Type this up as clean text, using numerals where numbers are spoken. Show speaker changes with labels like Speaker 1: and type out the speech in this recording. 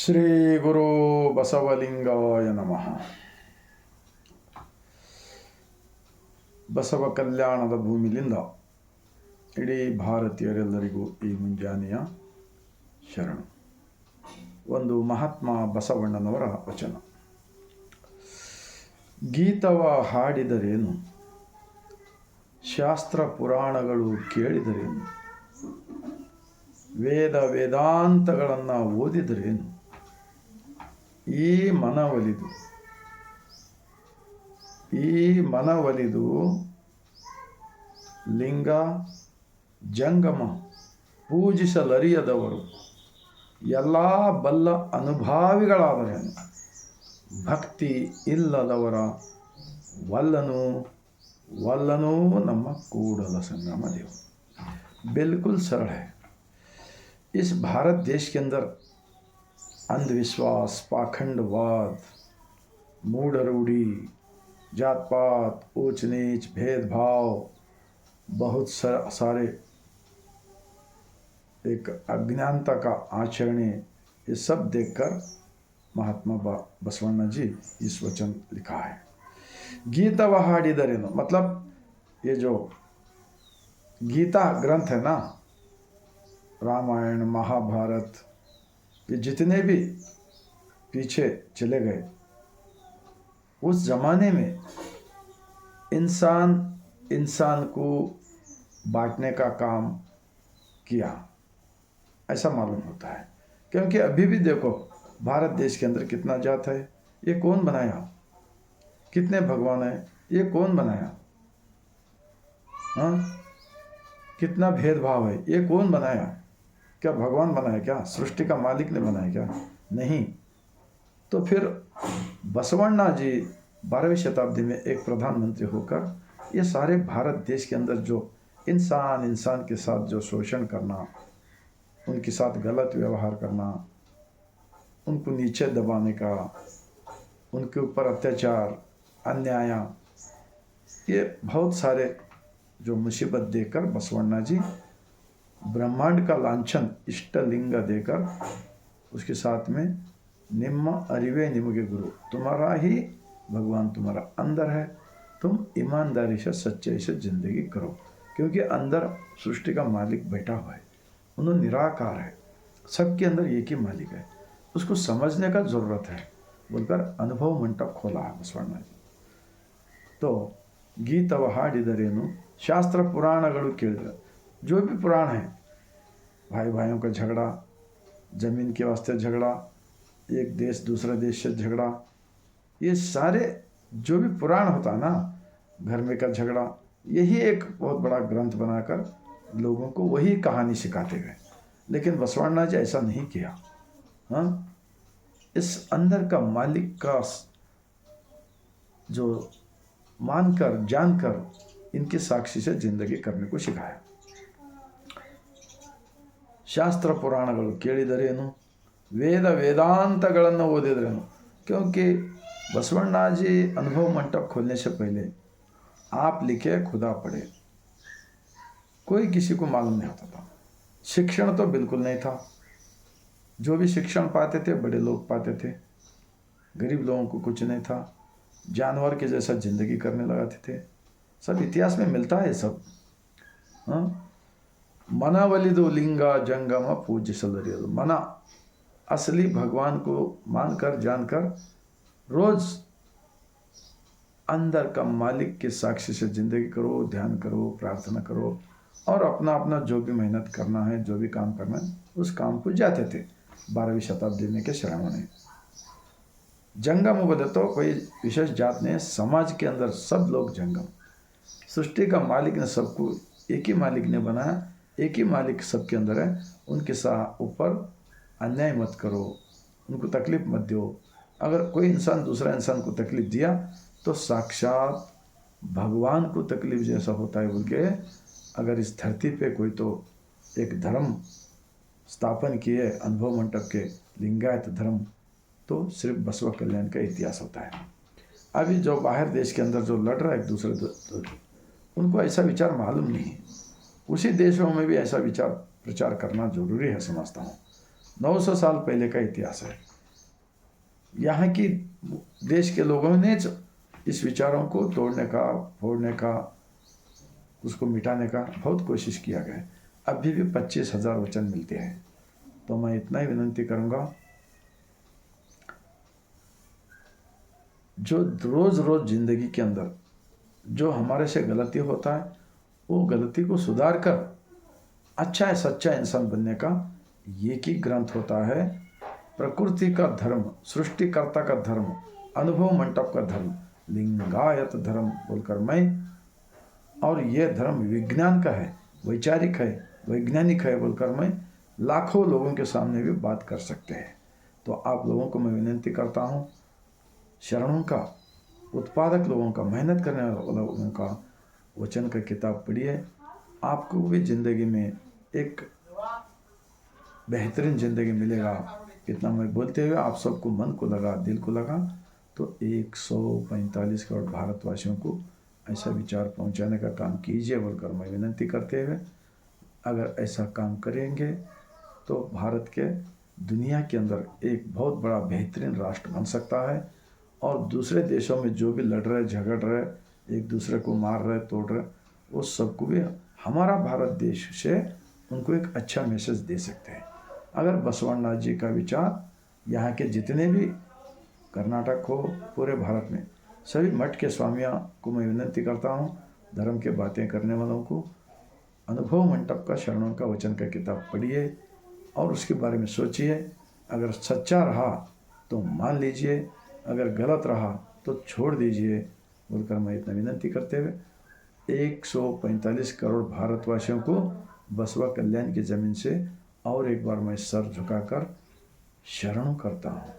Speaker 1: ಶ್ರೀ ಗುರು ಬಸವಲಿಂಗಾಯ ನಮಃ. ಬಸವ ಕಲ್ಯಾಣದ ಭೂಮಿಲಿಂದ ಇಡೀ ಭಾರತೀಯರೆಲ್ಲರಿಗೂ ಈ ಮುಂಜಾನೆಯ ಶರಣು. ಒಂದು ಮಹಾತ್ಮ ಬಸವಣ್ಣನವರ ವಚನ. ಗೀತವ ಹಾಡಿದರೇನು, ಶಾಸ್ತ್ರ ಪುರಾಣಗಳು ಕೇಳಿದರೇನು, ವೇದ ವೇದಾಂತಗಳನ್ನು ಓದಿದರೇನು, ಈ ಮನವಲಿದು ಲಿಂಗ ಜಂಗಮ ಪೂಜಿಸಲರಿಯದವರು ಎಲ್ಲ ಬಲ್ಲ ಅನುಭಾವಿಗಳಾದರೇನು, ಭಕ್ತಿ ಇಲ್ಲದವರ वल्लनू ನಮ್ಮ ಕೂಡಲ संगम देव. बिल्कुल सरल है. इस भारत देश के अंदर अंधविश्वास, पाखंडवाद, मूढ़ रूढ़ी, जात पात, ऊंच नीच, भेदभाव, बहुत सारे एक अज्ञानता का आचरण, ये सब देखकर महात्मा बसवण्ण जी इस वचन लिखा है. गीतव हाडिदरेनु मतलब ये जो गीता ग्रंथ है ना, रामायण महाभारत, ये जितने भी पीछे चले गए, उस ज़माने में इंसान को बांटने का काम किया, ऐसा मालूम होता है. क्योंकि अभी भी देखो भारत देश के अंदर कितना जात है, ये कौन बनाया, कितने भगवान है, ये कौन बनाया, हाँ, कितना भेदभाव है, ये कौन बनाया, क्या भगवान बनाया, क्या सृष्टि का मालिक ने बनाया, क्या नहीं. तो फिर बसवण्णा जी 12वीं शताब्दी में एक प्रधानमंत्री होकर ये सारे भारत देश के अंदर जो इंसान के साथ जो शोषण करना, उनके साथ गलत व्यवहार करना, उनको नीचे दबाने का, उनके ऊपर अत्याचार, अन्याय, ये बहुत सारे जो मुसीबत देकर बसवण्णा जी ब्रह्मांड का लांछन इष्टलिंग देकर उसके साथ में निम्म अरिवे निमगे गुरु, तुम्हारा ही भगवान तुम्हारा अंदर है, तुम ईमानदारी से सच्चाई से जिंदगी करो, क्योंकि अंदर सृष्टि का मालिक बैठा हुआ है, उन्होंने निराकार है, सबके अंदर एक ही मालिक है, उसको समझने का ज़रूरत है बोलकर अनुभव मंटप खोला है बसवण्णा जी. तो गीतव हाडिदरेनु, शास्त्र पुराणಗಳು ಕೇಳಿದ್ರೆ, जो भी पुराण है, भाई भाइयों का झगड़ा, ज़मीन के वास्ते झगड़ा, एक देश दूसरे देश से झगड़ा, ये सारे जो भी पुराण होता है ना, घर में का झगड़ा, यही एक बहुत बड़ा ग्रंथ बनाकर लोगों को वही कहानी सिखाते गए. लेकिन बसवण्णा जी ऐसा नहीं किया. हाँ, इस अंदर का मालिक का जो मानकर जानकर इनके साक्षी से जिंदगी करने को सिखाया. शास्त्र पुराणಗಳು ಕೇಳಿದರೇನು, ವೇದ ವೇದಾंतಗಳನ್ನು ಓದಿದರೇನು. क्योंकि बसवण्णा जी अनुभव मंटप खोलने से पहले आप लिखे खुदा पढ़े, कोई किसी को मालूम नहीं होता था. शिक्षण तो बिल्कुल नहीं था. जो भी शिक्षण पाते थे बड़े लोग पाते थे, गरीब लोगों को कुछ नहीं था. जानवर के जैसा जिंदगी करने लगाते थे. सब इतिहास में मिलता है सब. हाँ, मनवलिदु लिंग जंगम पूजिसलरियदु, मना असली भगवान को मानकर जानकर रोज अंदर का मालिक के साक्षी से जिंदगी करो, ध्यान करो, प्रार्थना करो, और अपना अपना जो भी मेहनत करना है, जो भी काम करना है, उस काम को जाते थे. 12वीं शताब्दी में के शरणों ने जंगम बोले तो कोई विशेष जात ने, समाज के अंदर सब लोग जंगम. सृष्टि का मालिक ने सबको एक ही मालिक ने बनाया, एक ही मालिक सबके अंदर है. उनके ऊपर अन्याय मत करो, उनको तकलीफ मत दो. अगर कोई इंसान दूसरा इंसान को तकलीफ दिया तो साक्षात भगवान को तकलीफ जैसा होता है बोल के, अगर इस धरती पे कोई तो एक धर्म स्थापन किए अनुभव मंटप के, लिंगायत धर्म, तो सिर्फ बसव कल्याण का इतिहास होता है. अभी जो बाहर देश के अंदर जो लड़ रहा है एक दूसरे, उनको ऐसा विचार मालूम नहीं है. उसी देशों में भी ऐसा विचार प्रचार करना जरूरी है समझता हूँ. 900 साल पहले का इतिहास है. यहाँ की देश के लोगों ने इस विचारों को तोड़ने का, फोड़ने का, उसको मिटाने का बहुत कोशिश किया गया है। अभी भी 25,000 वचन मिलते हैं। तो मैं इतना ही विनंती करूँगा, जो रोज़ रोज़ जिंदगी के अंदर जो हमारे से गलती होता है, वो गलती को सुधार कर अच्छा है सच्चा इंसान बनने का एक ही ग्रंथ होता है, प्रकृति का धर्म, सृष्टिकर्ता का धर्म, अनुभव मंडप का धर्म, लिंगायत धर्म बोलकर मैं, और यह धर्म विज्ञान का है, वैचारिक है, वैज्ञानिक है बोलकर मैं लाखों लोगों के सामने भी बात कर सकते हैं। तो आप लोगों को मैं विनंती करता हूँ, शरणों का, उत्पादक लोगों का, मेहनत करने वाले लोगों का वचन का किताब पढ़िए। आपको भी ज़िंदगी में एक बेहतरीन ज़िंदगी मिलेगा। इतना मैं बोलते हुए आप सबको मन को लगा, दिल को लगा, तो 145 करोड़ भारतवासियों को ऐसा विचार पहुंचाने का काम कीजिए बोलकर मैं विनंती करते हुए, अगर ऐसा काम करेंगे तो भारत के दुनिया के अंदर एक बहुत बड़ा बेहतरीन राष्ट्र बन सकता है। और दूसरे देशों में जो भी लड़ रहे, झगड़ रहे, एक दूसरे को मार रहे, तोड़ रहे, वो सबको भी हमारा भारत देश से उनको एक अच्छा मैसेज दे सकते हैं। अगर बसवन्ना जी का विचार यहाँ के जितने भी कर्नाटक हो, पूरे भारत में सभी मठ के स्वामियों को मैं विनंती करता हूँ, धर्म के बातें करने वालों को अनुभव मंडप का, शरणों का वचन का किताब पढ़िए और उसके बारे में सोचिए। अगर सच्चा रहा तो मान लीजिए, अगर गलत रहा तो छोड़ दीजिए बोलकर मैं इतना विनंती करते हुए 145 करोड़ भारतवासियों को बसवा कल्याण की ज़मीन से और एक बार मैं सर झुकाकर शरण करता हूँ।